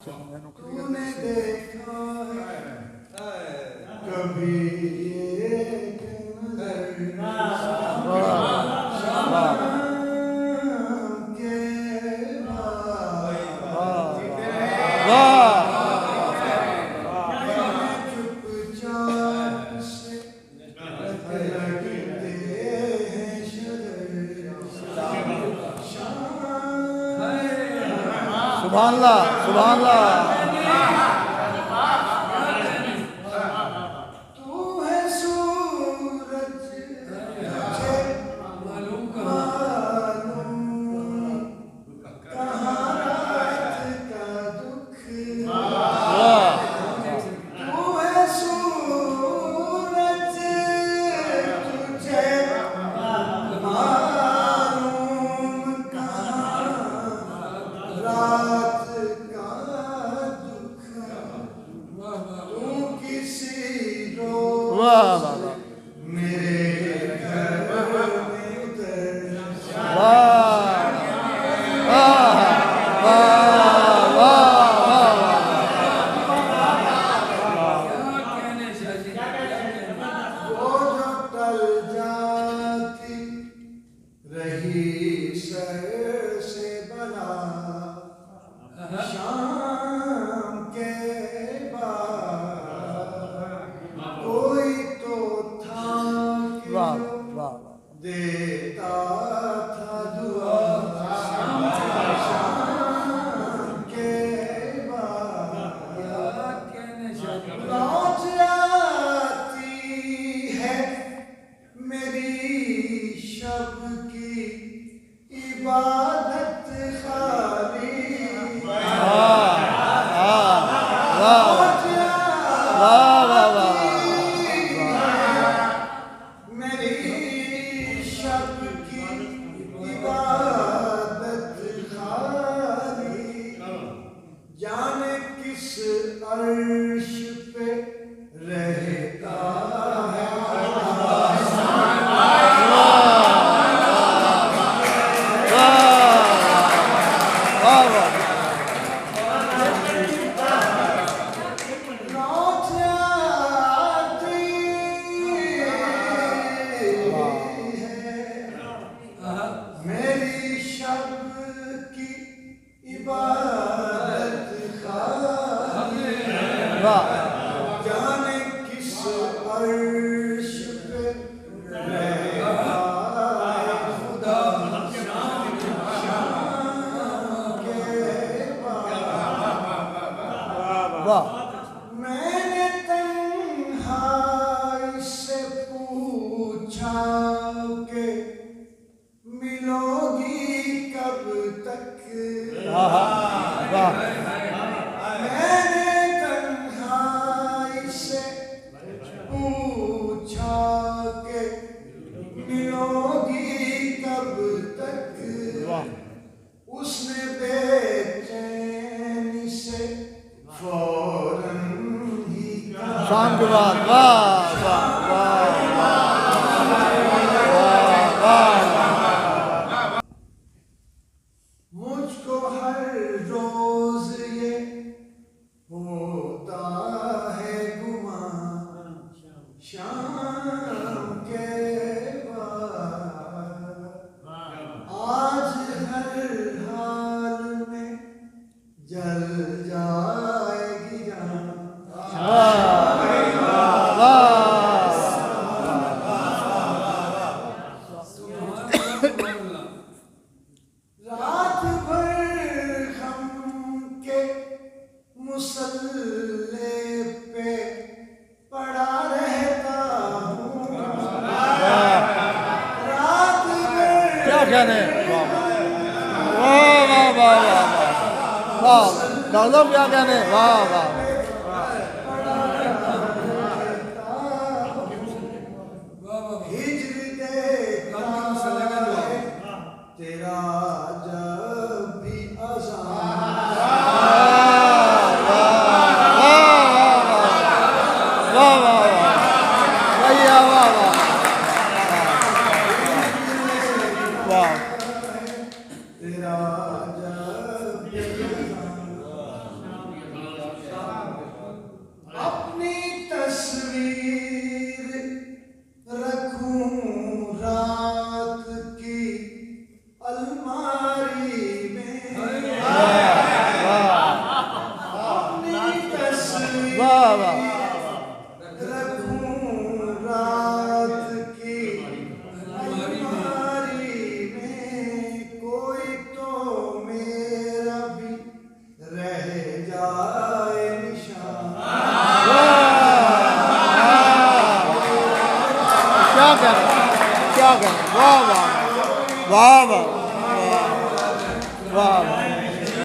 तूने देखा कभी एक नजर शाम के चुपचाप से लगते हैं सुभान अल्लाह, सुभान अल्लाह। तू है सूरज मुझे मालूम कहाँ रात का दुख। तू है सूरज तुझे मालूम कहाँ रात का दुख। तू किसी रोज वाह वाह वाह मेरे घर में उतर वो जो टल जाती रही सर से बना शाम के बाद कोई तो था कि वाह जो वाह देता था दुआ शाम के बाद लौट आती है मेरी शब की इबादत खाली। लौट आती मेरी शब की इबादत खाली। जाने किस अर्श पे रहता है लौट आती है मेरी शब की इबादत खाली। जाने किस अर्श पे रहता है खुदा शाम के बाद। मैंने तन्हाई से पूछा कि मिलोगी कब तक। मैंने तन्हाई से पूछा कि मिलोगी कब तक। उसने बेचैनी से फौरन ही कहा शाम के बाद वाह वाह मुझको हर रोज ये होता है गुमान शाम के बाद। आज हर हाल में जल जाएगी जान। रात भर हम के मुसल्ले पे पड़ा रहता हूँ। रात भर क्या कहने वाह वाह वाह वाह दादा क्या कहने वाह वाह हिजर देखता है तेरा जब भी अज़ान। तेरा जब भी अज़ान। अलमारी में अपनी तस्वीर वाह वाह रखूं रात की अलमारी में, कोई तो मेरा भी रह जाए निशान। क्या करें, क्या करें, वाह वाह वाह वाह।